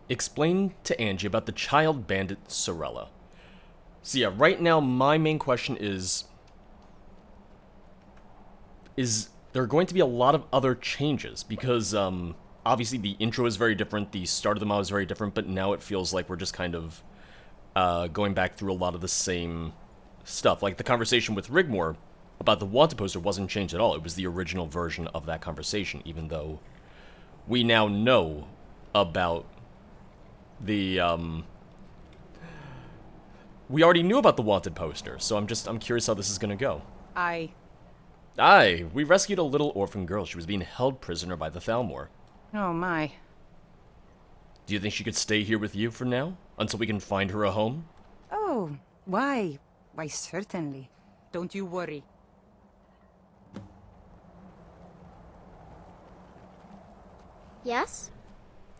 explain to Angie about the child bandit Sorella. So yeah, right now my main question is there going to be a lot of other changes? Because, obviously the intro is very different, the start of the mod is very different, but now it feels like we're just kind of, going back through a lot of the same stuff. Like, the conversation with Rigmor about the wanted poster wasn't changed at all. It was the original version of that conversation, even though we now know about the, we already knew about the wanted poster, so I'm curious how this is gonna go. Aye, We rescued a little orphan girl. She was being held prisoner by the Thalmor. oh my. Do you think she could stay here with you for now? Until we can find her a home? Oh, why? Why, certainly. Don't you worry. Yes?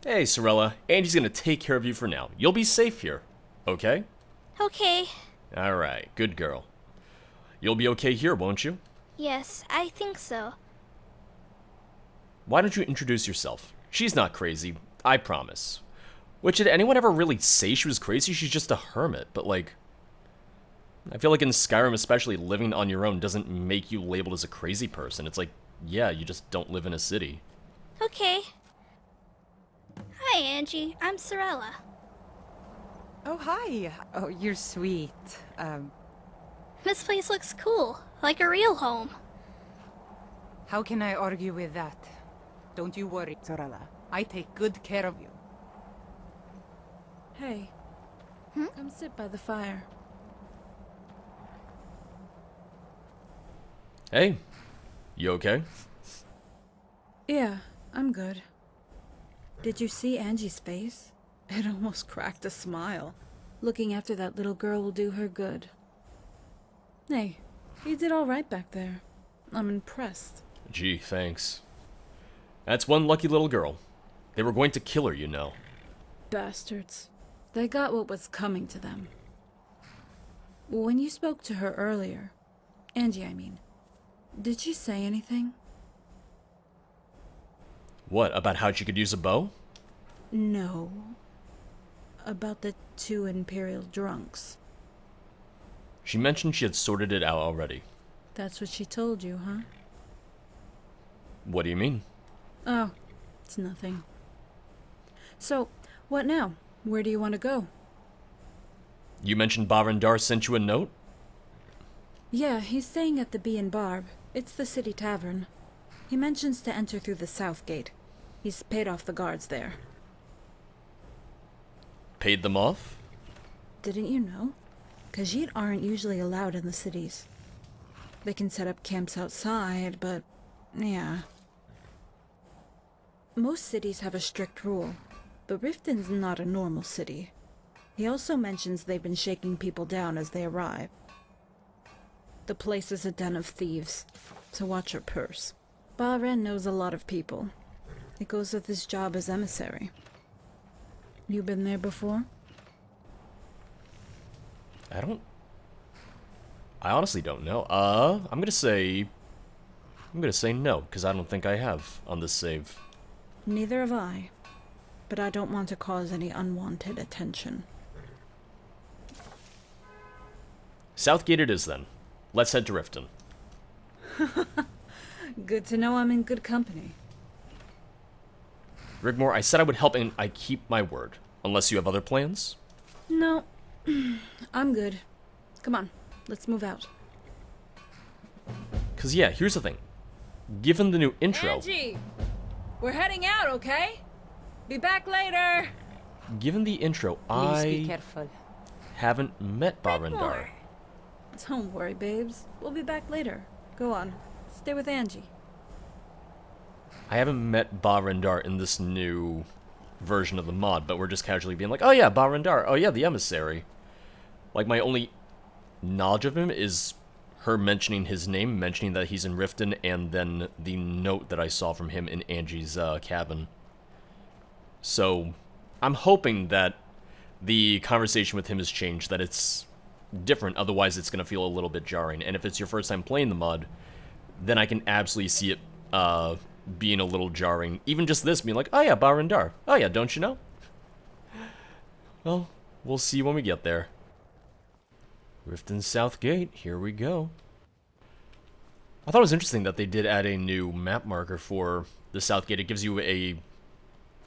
Hey, Sorella. Angie's gonna take care of you for now. You'll be safe here. Okay? Okay. Alright, good girl. You'll be okay here, won't you? Yes, I think so. Why don't you introduce yourself? She's not crazy, I promise. Which, did anyone ever really say she was crazy? She's just a hermit, but like... I feel like in Skyrim especially, living on your own doesn't make you labeled as a crazy person. It's like, yeah, you just don't live in a city. Okay. Hi, Angie. I'm Sorella. Oh, hi. Oh, you're sweet. This place looks cool, like a real home. How can I argue with that? Don't you worry, Sorella. I take good care of you. Hey. Come sit by the fire. Hey, you okay? Yeah, I'm good. Did you see Angie's face? It almost cracked a smile. Looking after that little girl will do her good. Hey, you did all right back there. I'm impressed. Gee, thanks. That's one lucky little girl. They were going to kill her, you know. Bastards. They got what was coming to them. When you spoke to her earlier, Angie, I mean, did she say anything? What, about how she could use a bow? No. About the two Imperial drunks. She mentioned she had sorted it out already. That's what she told you, huh? What do you mean? Oh, it's nothing. So, what now? Where do you want to go? You mentioned Baa'Ren-Dar sent you a note? Yeah, he's staying at the Bee and Barb. It's the city tavern. He mentions to enter through the south gate. He's paid off the guards there. Paid them off? Didn't you know? Khajiit aren't usually allowed in the cities. They can set up camps outside, but... yeah. Most cities have a strict rule, but Riften's not a normal city. He also mentions they've been shaking people down as they arrive. The place is a den of thieves, so watch your purse. Baa'Ren knows a lot of people. It goes with his job as emissary. You been there before? I honestly don't know. I'm gonna say no, because I don't think I have on this save. Neither have I, but I don't want to cause any unwanted attention. Southgate it is then. Let's head to Riften. Good to know I'm in good company. Rigmor, I said I would help and I keep my word. Unless you have other plans? No, I'm good. Come on, let's move out. Cause yeah, here's the thing. Given the new intro... Angie! We're heading out, okay? Be back later! Given the intro, Please be I careful. haven't met Baa'Ren-Dar. Don't worry, babes. We'll be back later. Go on. Stay with Angie. I haven't met Baa'Ren-Dar in this new version of the mod, but we're just casually being like, oh yeah, Baa'Ren-Dar, oh yeah, the emissary. Like, my only knowledge of him is her mentioning his name, mentioning that he's in Riften, and then the note that I saw from him in Angie's cabin. So, I'm hoping that the conversation with him has changed, that it's different, otherwise it's going to feel a little bit jarring. And if it's your first time playing the mod, then I can absolutely see it being a little jarring. Even just this being like, oh yeah, Baa'Ren-Dar. Oh yeah, don't you know? Well, we'll see when we get there. Riften South Gate, here we go. I thought it was interesting that they did add a new map marker for the South Gate. It gives you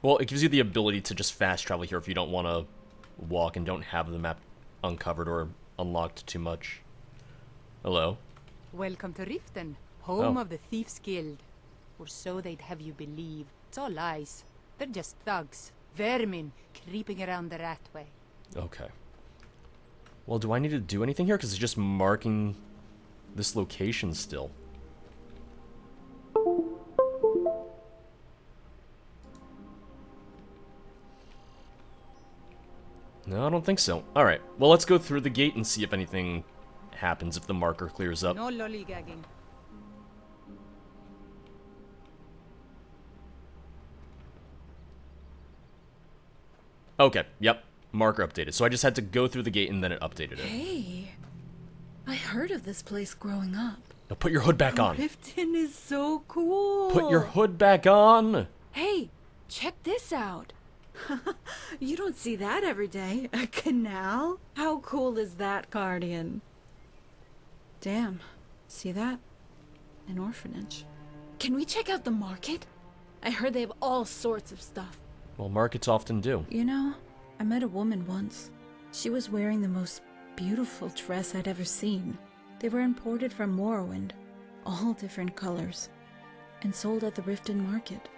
well, it gives you the ability to just fast travel here if you don't want to walk and don't have the map uncovered or unlocked too much. Hello. Welcome to Riften, home Oh. of the Thieves Guild. Or so they'd have you believe. It's all lies. They're just thugs. Vermin creeping around the Ratway. Okay. Well, do I need to do anything here? Because it's just marking this location still. No, I don't think so. Alright, well, let's go through the gate and see if anything happens, if the marker clears up. No lollygagging. Okay, yep. Marker updated. So I just had to go through the gate and then it updated it. Hey, I heard of this place growing up. Now put your hood back on. Riften is so cool. Put your hood back on. Hey, check this out. You don't see that every day. A canal? How cool is that, Guardian? Damn, see that? An orphanage. Can we check out the market? I heard they have all sorts of stuff. Well, markets often do. You know, I met a woman once. She was wearing the most beautiful dress I'd ever seen. They were imported from Morrowind, all different colors, and sold at the Riften market.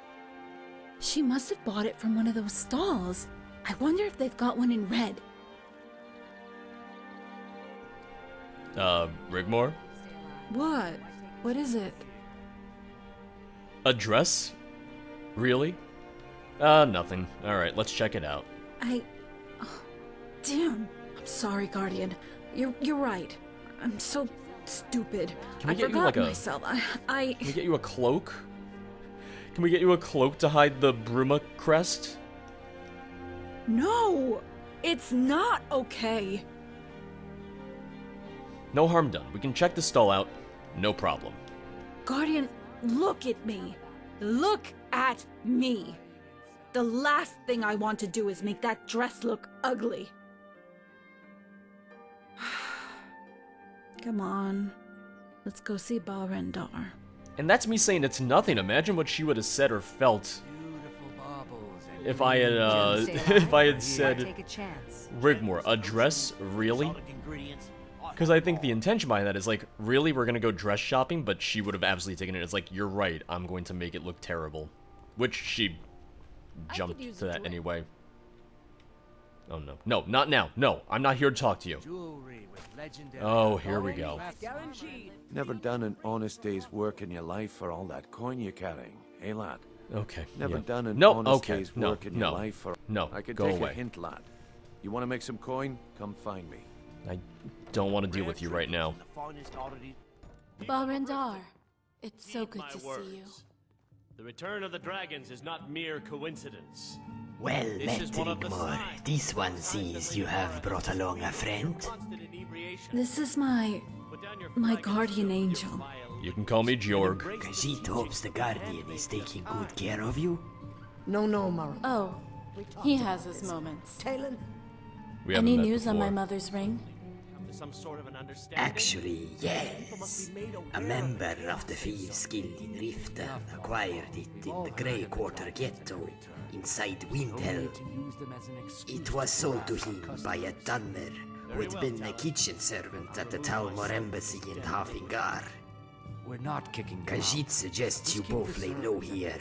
She must have bought it from one of those stalls. I wonder if they've got one in red. Rigmor? What? What is it? A dress? Really? Nothing. Alright, let's check it out. Oh, damn. I'm sorry, Guardian. You're right. I'm so stupid. Can we I get you, forgot like, a- myself. Can we get you a cloak? Can we get you a cloak to hide the Bruma crest? No! It's not okay. No harm done. We can check the stall out. No problem. Guardian, look at me. Look at me. The last thing I want to do is make that dress look ugly. Come on. Let's go see Baa'Ren-Dar. And that's me saying it's nothing. Imagine what she would have said or felt if I had, if I had said, Rigmor, a dress? Really? Because I think the intention behind that is like, really, we're gonna go dress shopping, but she would have absolutely taken it as like, you're right, I'm going to make it look terrible. Which she jumped to that anyway. Oh no. No, not now. No, I'm not here to talk to you. Oh, here we go. Never done an honest day's work in your life for all that coin you're carrying, eh, lad? Okay. Never yeah. done an No, honest okay. day's No, work in no, your life for... no, I could go take away. a hint, lad. You want to make some coin? Come find me. I don't want to deal with you right now. Baa'Ren-Dar, it's so good to see you. The return of the dragons is not mere coincidence. Well This met, is one of the Rigmor. signs. This one sees you have brought along a friend. Constant inebriation. This is my guardian angel. You can call me Jorg. Khajiit hopes the Guardian is taking good care of you. No, Mara. Oh, he has his moments. Talon? We haven't Any met news on my before. mother's ring? Come to some sort of an understanding. Actually, yes. A member of the Thieves Guild in Riften acquired it in the Grey Quarter Ghetto inside Windhell. It was sold to him by a Dunmer who had been a kitchen servant at the Talmor Embassy in Hafingar. We're not kicking Khajiit suggests you both lay low here,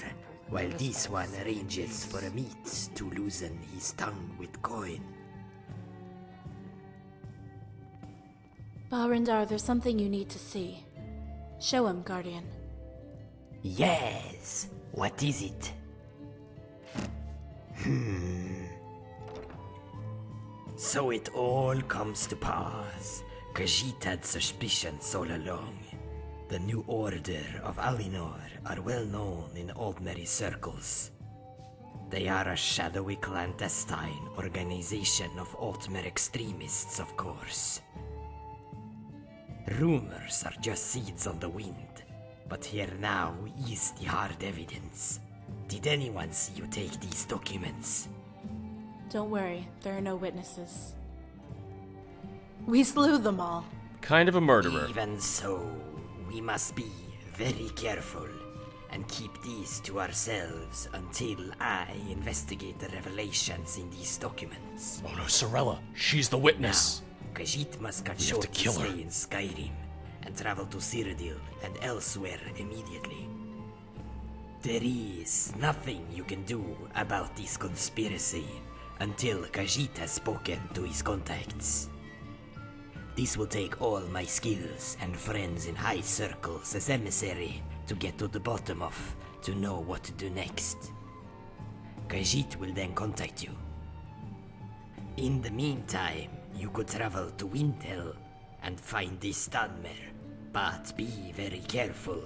while this one arranges for a meet to loosen his tongue with coin. Baa'Ren-Dar, there's something you need to see. Show him, Guardian. Yes. What is it? So it all comes to pass. Khajiit had suspicions all along. The New Order of Alinor are well known in Aldmeri circles. They are a shadowy clandestine organization of Altmer extremists, of course. Rumors are just seeds on the wind, but here now is the hard evidence. Did anyone see you take these documents? Don't worry, there are no witnesses. We slew them all. Kind of a murderer. Even so, we must be very careful and keep these to ourselves until I investigate the revelations in these documents. Oh no, Sorella. She's the witness. Khajiit must cut We have short to his kill her. stay in Skyrim and travel to Cyrodiil and elsewhere immediately. There is nothing you can do about this conspiracy until Khajiit has spoken to his contacts. This will take all my skills and friends in high circles as emissary to get to the bottom of, to know what to do next. Khajiit will then contact you. In the meantime, you could travel to Windhelm and find this Stanmer, but be very careful.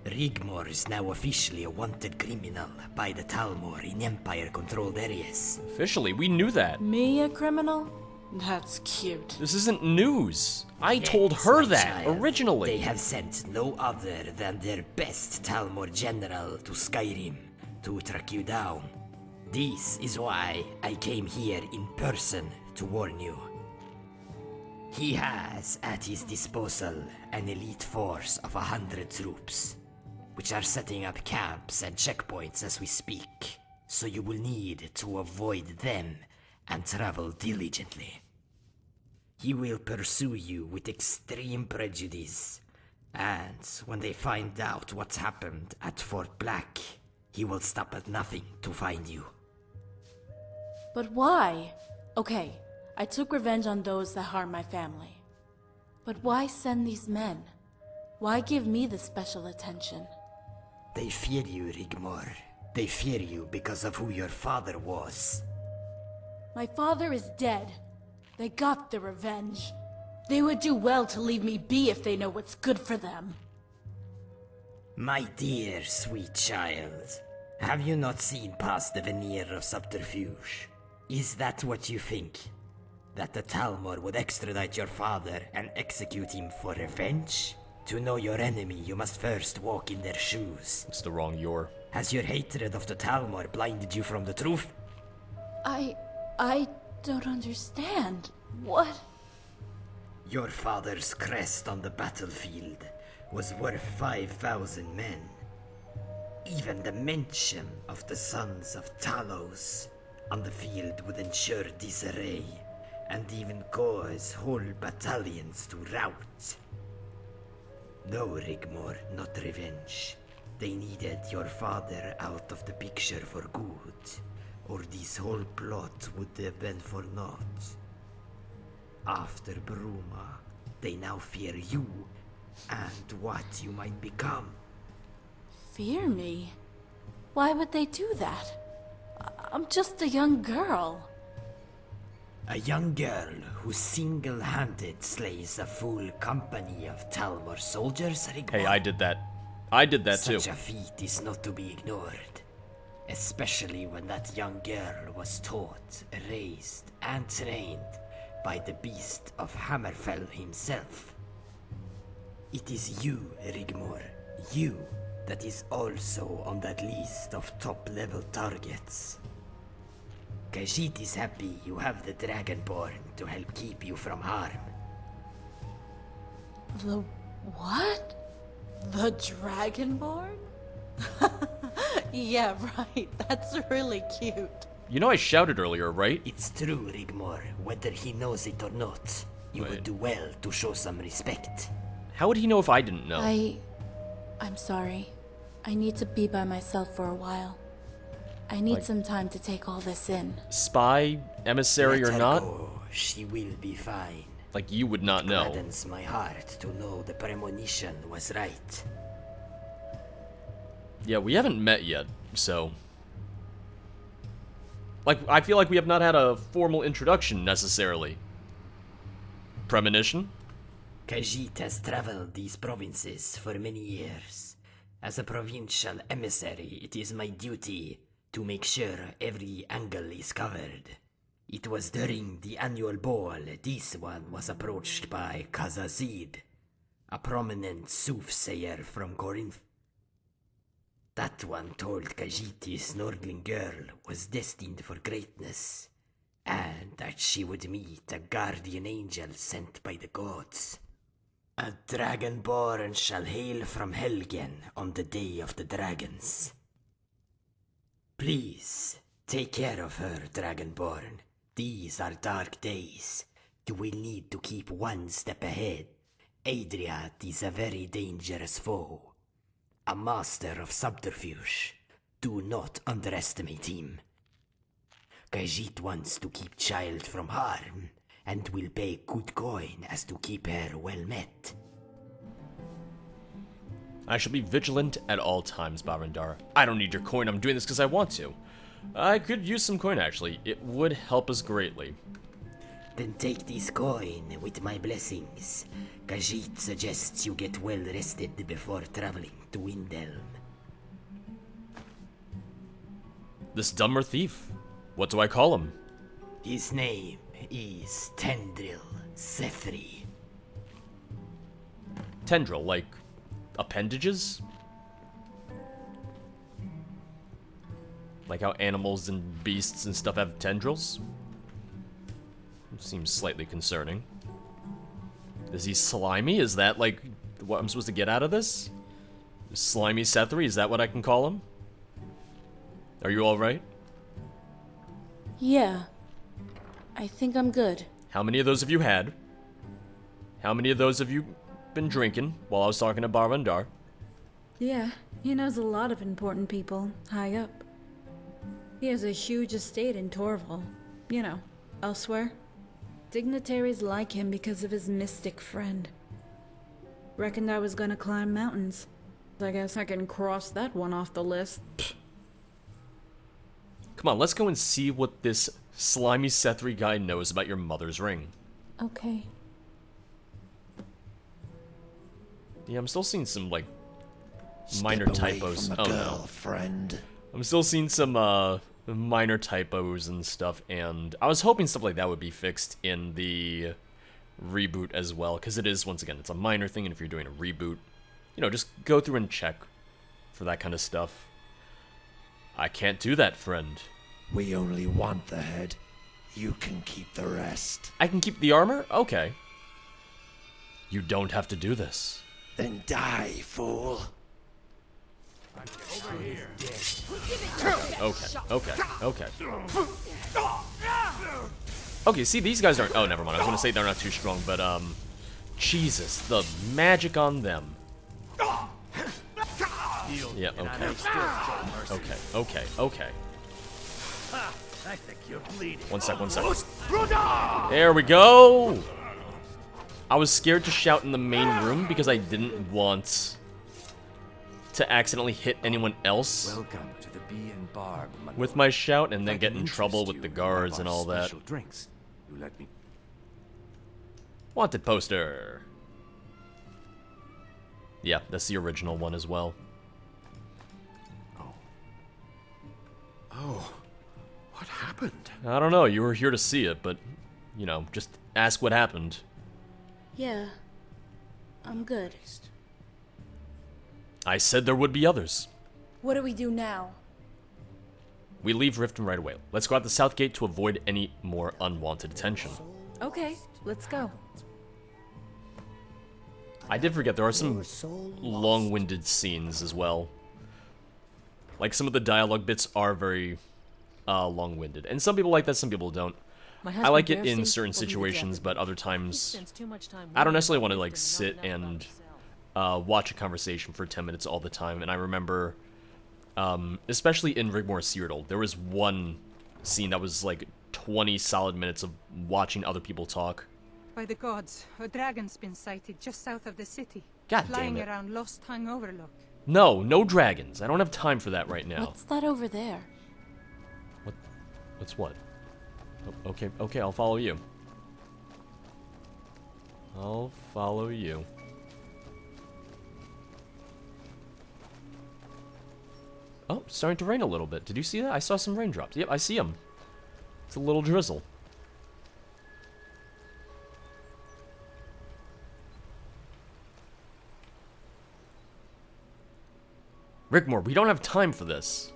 Rigmor is now officially a wanted criminal by the Talmor in Empire-controlled areas. Officially, we knew that. Me a criminal? That's cute. This isn't news. I Yes, told her my that child. originally. They have sent no other than their best Talmor general to Skyrim to track you down. This is why I came here in person to warn you. He has at his disposal an elite force of 100 troops, which are setting up camps and checkpoints as we speak, so you will need to avoid them and travel diligently. He will pursue you with extreme prejudice, and when they find out what's happened at Fort Black, he will stop at nothing to find you. But why? Okay, I took revenge on those that harmed my family. But why send these men? Why give me the special attention? They fear you, Rigmor. They fear you because of who your father was. My father is dead. They got their revenge. They would do well to leave me be if they know what's good for them. My dear sweet child, have you not seen past the veneer of subterfuge? Is that what you think? That the Talmor would extradite your father and execute him for revenge? To know your enemy, you must first walk in their shoes. It's the wrong your. Has your hatred of the Talmor blinded you from the truth? I don't understand. What? Your father's crest on the battlefield was worth 5,000 men. Even the mention of the sons of Talos on the field would ensure disarray, and even cause whole battalions to rout. No, Rigmor, not revenge. They needed your father out of the picture for good, or this whole plot would have been for naught. After Bruma, they now fear you and what you might become. Fear me? Why would they do that? I'm just a young girl. A young girl who single-handed slays a full company of Talmor soldiers, Rigmor. Hey, I did that. I did that too. Such a feat is not to be ignored, especially when that young girl was taught, raised, and trained by the beast of Hammerfell himself. It is you, Rigmor, you, that is also on that list of top-level targets. Khajiit is happy you have the Dragonborn to help keep you from harm. The what? The Dragonborn? Yeah, right. That's really cute. You know I shouted earlier, right? It's true, Rigmor. Whether he knows it or not, you would do well to show some respect. How would he know if I didn't know? I'm sorry. I need to be by myself for a while. I need Like- some time to take all this in. Spy, emissary, Let or her not? go. She will be fine. Like, you would not know. Gladdens my heart to know the premonition was right. Yeah, we haven't met yet, so... Like, I feel like we have not had a formal introduction, necessarily. Premonition? Khajiit has traveled these provinces for many years. As a provincial emissary, it is my duty to make sure every angle is covered. It was during the annual ball this one was approached by Khazazid, a prominent soothsayer from Corinth. That one told Khajiit's Nordling girl was destined for greatness, and that she would meet a guardian angel sent by the gods. A dragonborn shall hail from Helgen on the day of the dragons. Please, take care of her, dragonborn. These are dark days. You will need to keep one step ahead. Adriat is a very dangerous foe. A master of subterfuge. Do not underestimate him. Khajiit wants to keep child from harm, and will pay good coin as to keep her well met. I shall be vigilant at all times, Baa'Ren-Dar. I don't need your coin, I'm doing this because I want to. I could use some coin, actually. It would help us greatly. Then take this coin with my blessings. Khajiit suggests you get well rested before traveling to Windelm. This dumber thief. What do I call him? His name is Tendril Sethri. Tendril, like appendages? Like how animals and beasts and stuff have tendrils? Seems slightly concerning. Is he slimy? Is that like what I'm supposed to get out of this? Slimy Sethri, is that what I can call him? Are you alright? Yeah. I think I'm good. How many of those have you had? How many of those have you been drinking while I was talking to Baa'Ren-Dar? Yeah, he knows a lot of important people, high up. He has a huge estate in Torval. You know, elsewhere. Dignitaries like him because of his mystic friend. Reckoned I was gonna climb mountains. I guess I can cross that one off the list. Come on, let's go and see what this slimy Sethri guy knows about your mother's ring. Okay. Yeah, I'm still seeing some, like, minor typos. Oh no. Friend. I'm still seeing some, minor typos and stuff, and I was hoping stuff like that would be fixed in the reboot as well, because it is, once again, it's a minor thing, and if you're doing a reboot, you know, just go through and check for that kind of stuff. I can't do that, friend. We only want the head. You can keep the rest. I can keep the armor? Okay. You don't have to do this. Then die, fool. Okay. Okay, see, these guys aren't... Oh, never mind. I was going to say they're not too strong, but, Jesus, the magic on them. Yeah, okay. I think you're bleeding. One sec. There we go! I was scared to shout in the main room because I didn't want to accidentally hit anyone else Welcome to the Bee and Barb. with my shout and then If I get can in trouble interest with the you in guards one and of our all that. special drinks, you let me. Wanted poster. Yeah, that's the original one as well. Oh, what happened? I don't know, you were here to see it, but, you know, just ask what happened. Yeah. I'm good. I said there would be others. What do we do now? We leave Riften right away. Let's go out the south gate to avoid any more unwanted attention. Okay, let's go. I did forget, there are some long-winded scenes as well. Like, some of the dialogue bits are very long-winded. And some people like that, some people don't. I like it in certain situations, but other times, I don't necessarily want to, like, sit and watch a conversation for 10 minutes all the time. And I remember, especially in Rigmor Cyrodiil, there was one scene that was, like, 20 solid minutes of watching other people talk. By the gods, a dragon's been sighted just south of the city. God damn flying it. around Lost Tongue Overlook. No, no dragons. I don't have time for that right now. What's that over there? What's what? Oh, okay, I'll follow you. I'll follow you. Oh, it's starting to rain a little bit. Did you see that? I saw some raindrops. Yep, I see them. It's a little drizzle. Rigmor, we don't have time for this.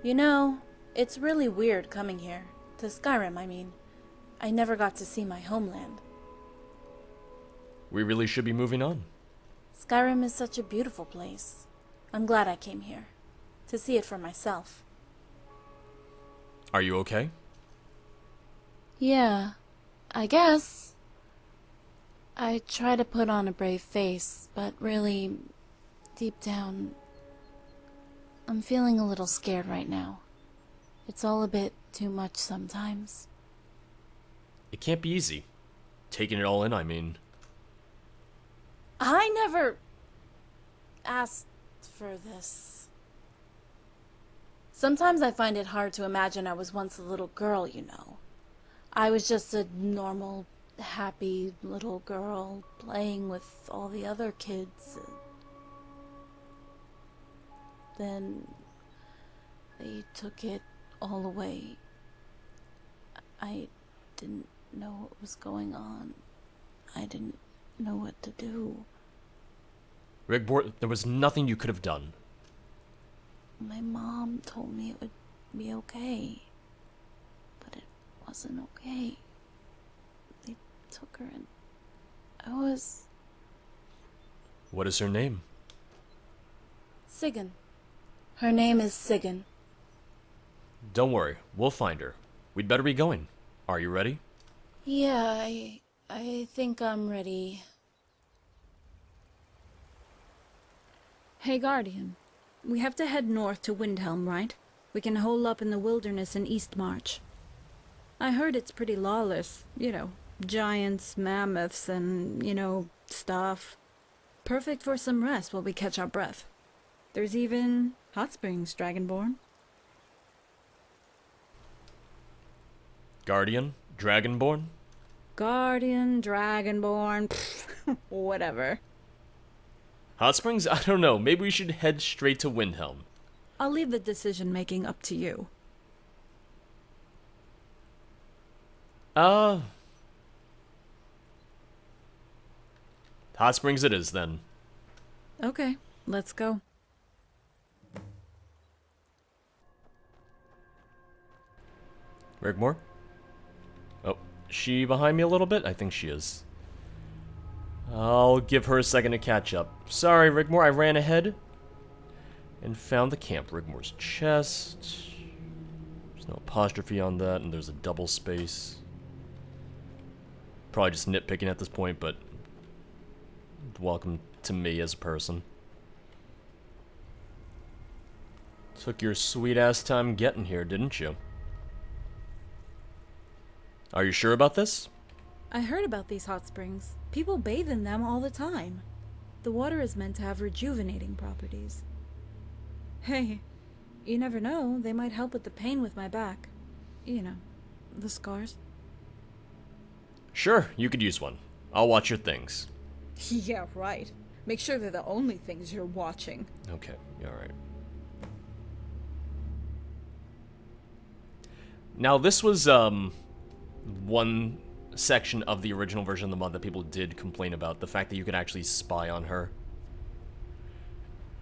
You know, it's really weird coming here. To Skyrim, I mean. I never got to see my homeland. We really should be moving on. Skyrim is such a beautiful place. I'm glad I came here. To see it for myself. Are you okay? Yeah, I guess. I try to put on a brave face, but really, deep down, I'm feeling a little scared right now. It's all a bit too much sometimes. It can't be easy. Taking it all in, I mean. I never asked for this. Sometimes I find it hard to imagine I was once a little girl, you know. I was just a normal, happy little girl playing with all the other kids. Then they took it all away. I didn't know what was going on. I didn't know what to do. Rigmor, there was nothing you could have done. My mom told me it would be okay. But it wasn't okay. They took her and I was... What is her name? Sigyn. Her name is Sigyn. Don't worry, we'll find her. We'd better be going. Are you ready? Yeah, I think I'm ready. Hey, Guardian. We have to head north to Windhelm, right? We can hole up in the wilderness in Eastmarch. I heard it's pretty lawless. You know, giants, mammoths, and, stuff. Perfect for some rest while we catch our breath. There's even hot springs, Dragonborn. Guardian? Dragonborn? Guardian, Dragonborn, pfft, whatever. Hot Springs? I don't know. Maybe we should head straight to Windhelm. I'll leave the decision-making up to you. Hot Springs it is, then. Okay, let's go. Rigmor? Oh, is she behind me a little bit? I think she is. I'll give her a second to catch up. Sorry, Rigmor, I ran ahead and found the camp. Rigmor's chest. There's no apostrophe on that, and there's a double space. Probably just nitpicking at this point, but welcome to me as a person. Took your sweet-ass time getting here, didn't you? Are you sure about this? I heard about these hot springs. People bathe in them all the time. The water is meant to have rejuvenating properties. Hey, you never know, they might help with the pain with my back. You know, the scars. Sure, you could use one. I'll watch your things. Yeah, right. Make sure they're the only things you're watching. Okay, alright. Now, this was, one section of the original version of the mod that people did complain about. The fact that you could actually spy on her.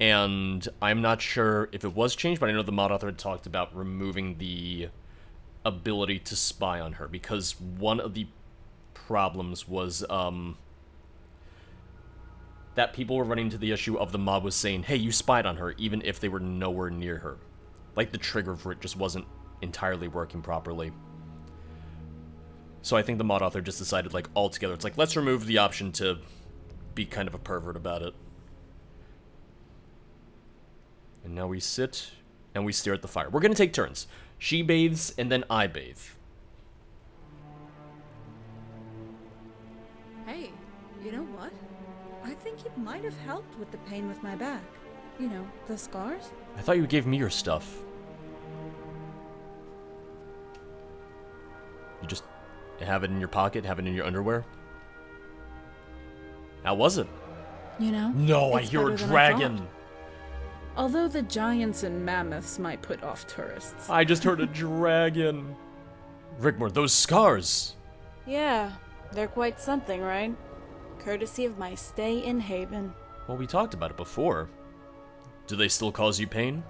And I'm not sure if it was changed, but I know the mod author had talked about removing the ability to spy on her. Because one of the problems was, that people were running into the issue of the mod was saying, hey, you spied on her, even if they were nowhere near her. Like, the trigger for it just wasn't entirely working properly. So I think the mod author just decided, like, altogether, it's like, let's remove the option to be kind of a pervert about it. And now we sit, and we stare at the fire. We're gonna take turns. She bathes, and then I bathe. Hey, you know what? I think it might have helped with the pain with my back. You know, the scars? I thought you gave me your stuff. You just have it in your pocket, have it in your underwear? How was it? You know? No, I it's hear a better than I dragon. thought. Although the giants and mammoths might put off tourists. I just heard a dragon. Rigmor, those scars. Yeah, they're quite something, right? Courtesy of my stay in Haven. Well, we talked about it before. Do they still cause you pain?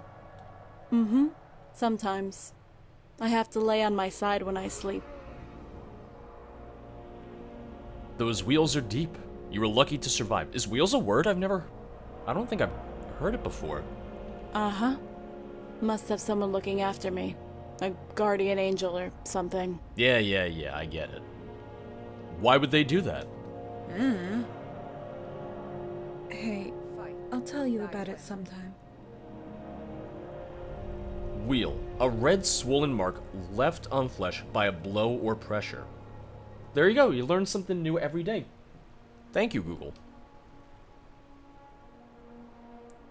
Mm-hmm. Sometimes. I have to lay on my side when I sleep. Those wheels are deep. You were lucky to survive. Is wheels a word? I don't think I've heard it before. Uh-huh. Must have someone looking after me. A guardian angel or something. Yeah, I get it. Why would they do that? Hey, I'll tell you about it sometime. Wheel. A red swollen mark left on flesh by a blow or pressure. There you go. You learn something new every day. Thank you, Google.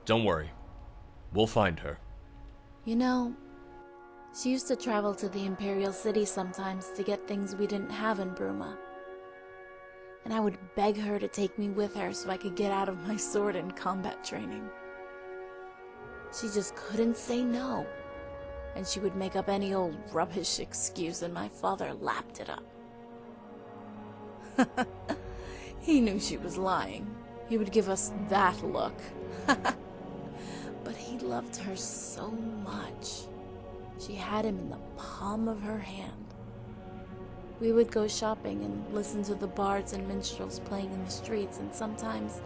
Don't worry. We'll find her. You know, she used to travel to the Imperial City sometimes to get things we didn't have in Bruma. And I would beg her to take me with her so I could get out of my sword and combat training. She just couldn't say no. And she would make up any old rubbish excuse and my father lapped it up. He knew she was lying. He would give us that look. But he loved her so much. She had him in the palm of her hand. We would go shopping and listen to the bards and minstrels playing in the streets, and sometimes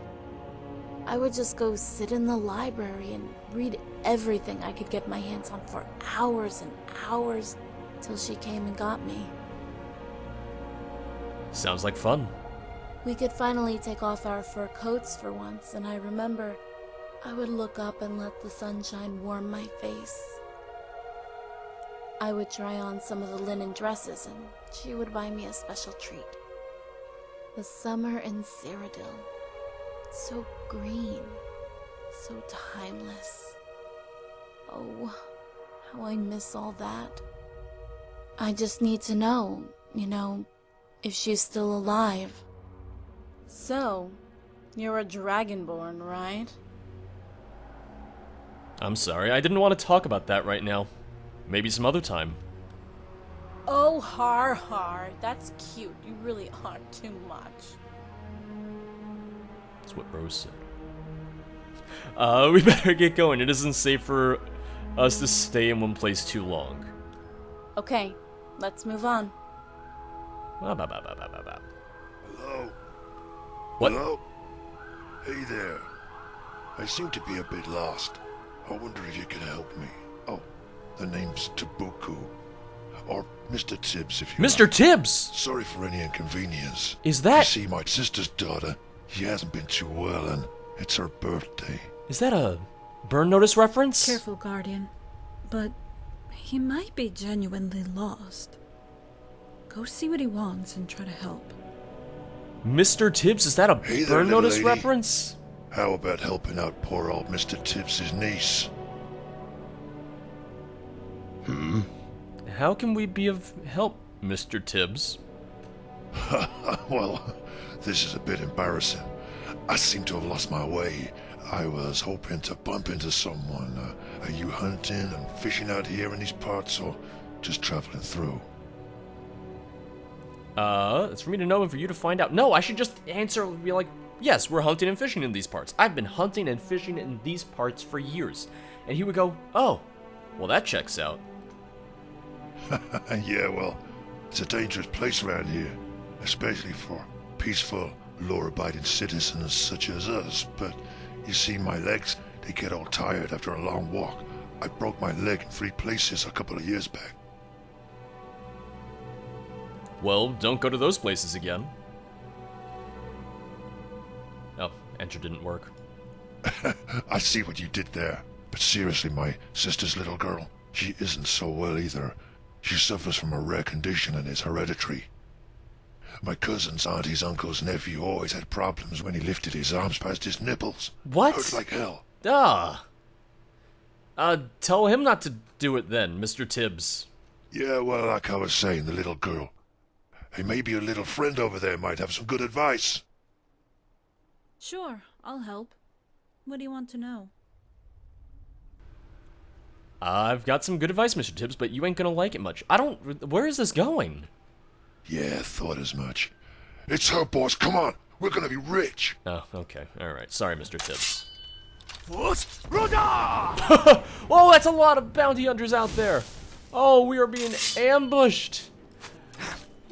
I would just go sit in the library and read everything I could get my hands on for hours and hours till she came and got me. Sounds like fun. We could finally take off our fur coats for once, and I remember I would look up and let the sunshine warm my face. I would try on some of the linen dresses, and she would buy me a special treat. The summer in Cyrodiil. So green. So timeless. Oh, how I miss all that. I just need to know, if she's still alive. So, you're a dragonborn, right? I'm sorry, I didn't want to talk about that right now. Maybe some other time. Oh, har. That's cute. You really are too much. That's what Rose said. We better get going. It isn't safe for us to stay in one place too long. Okay, let's move on. Hello? What? Hello? Hey there. I seem to be a bit lost. I wonder if you can help me. Oh, the name's Tabuku. Or Mr. Tibbs, if you Mr. like. Tibbs! Sorry for any inconvenience. Is that... You see, my sister's daughter, she hasn't been too well, and it's her birthday. Is that a burn notice reference? Careful, Guardian. But he might be genuinely lost. Go see what he wants and try to help. Mr. Tibbs, is that a Hey there, burn little notice lady. reference? How about helping out poor old Mr. Tibbs' niece? How can we be of help, Mr. Tibbs? Well, this is a bit embarrassing. I seem to have lost my way. I was hoping to bump into someone. Are you hunting and fishing out here in these parts, or just traveling through? It's for me to know and for you to find out. No, I should just answer and be like, yes, we're hunting and fishing in these parts. I've been hunting and fishing in these parts for years. And he would go, oh, well, that checks out. Yeah, well, it's a dangerous place around here, especially for peaceful, law-abiding citizens such as us. But you see, my legs, they get all tired after a long walk. I broke my leg in 3 places a couple of years back. Well, don't go to those places again. Oh, enter didn't work. I see what you did there. But seriously, my sister's little girl, she isn't so well either. She suffers from a rare condition and is hereditary. My cousin's auntie's uncle's nephew always had problems when he lifted his arms past his nipples. What? Hurt like hell. Tell him not to do it then, Mr. Tibbs. Yeah, well, like I was saying, the little girl. Hey, maybe your little friend over there might have some good advice. Sure, I'll help. What do you want to know? I've got some good advice, Mr. Tibbs, but you ain't gonna like it much. Where is this going? Yeah, thought as much. It's her, boss. Come on. We're gonna be rich. Oh, okay. Alright. Sorry, Mr. Tibbs. Oh, that's a lot of bounty hunters out there. Oh, we are being ambushed.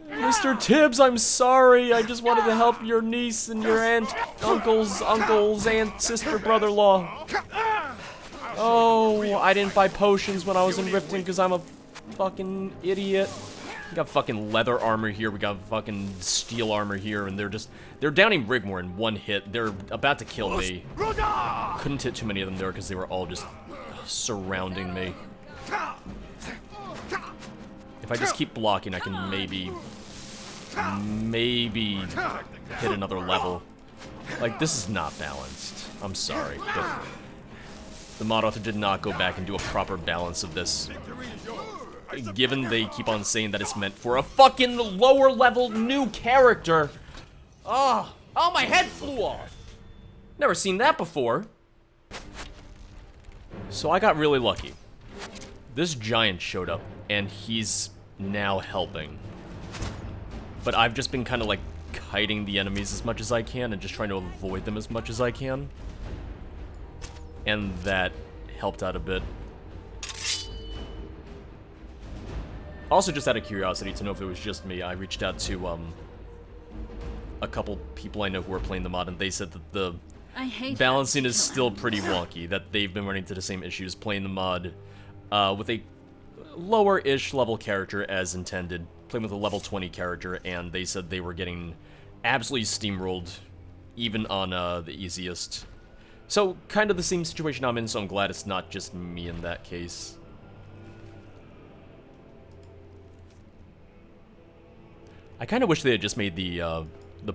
Mr. Tibbs, I'm sorry. I just wanted to help your niece and your uncle's aunt, sister, brother-in-law. Oh, I didn't buy potions when I was in Riften because I'm a fucking idiot. We got fucking leather armor here, we got fucking steel armor here, and they're downing Rigmor in one hit. They're about to kill me. Couldn't hit too many of them there because they were all just surrounding me. If I just keep blocking, I can maybe hit another level. Like, this is not balanced. I'm sorry, but the mod author did not go back and do a proper balance of this. Given they keep on saying that it's meant for a fucking lower level new character. Oh, my head flew off. Never seen that before. So I got really lucky. This giant showed up, and he's now helping. But I've just been kind of like kiting the enemies as much as I can and just trying to avoid them as much as I can. And that helped out a bit. Also, just out of curiosity to know if it was just me, I reached out to a couple people I know who are playing the mod, and they said that the balancing is still pretty wonky, that they've been running into the same issues playing the mod with a lower-ish level character as intended, playing with a level 20 character, and they said they were getting absolutely steamrolled, even on the easiest. So, kind of the same situation I'm in, so I'm glad it's not just me in that case. I kind of wish they had just made the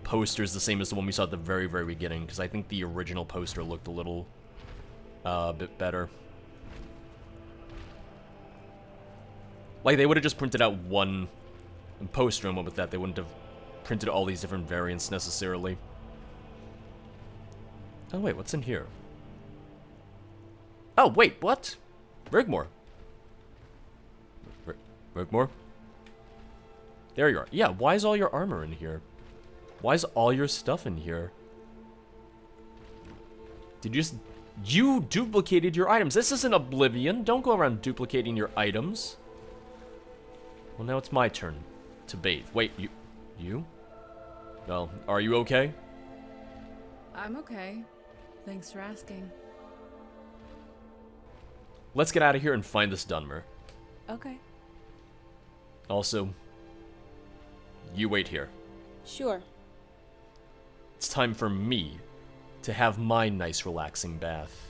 posters the same as the one we saw at the very, very beginning, because I think the original poster looked a little bit better. Like, they would have just printed out one poster and went with that. They wouldn't have printed all these different variants necessarily. Oh, wait, what's in here? Oh, wait, what? Rigmor. Rigmor? There you are. Yeah, why is all your armor in here? Why is all your stuff in here? Did you just... You duplicated your items. This isn't Oblivion. Don't go around duplicating your items. Well, now it's my turn to bathe. Wait, you? Well, are you okay? I'm okay. Thanks for asking. Let's get out of here and find this Dunmer. Okay. Also, you wait here. Sure. It's time for me to have my nice relaxing bath.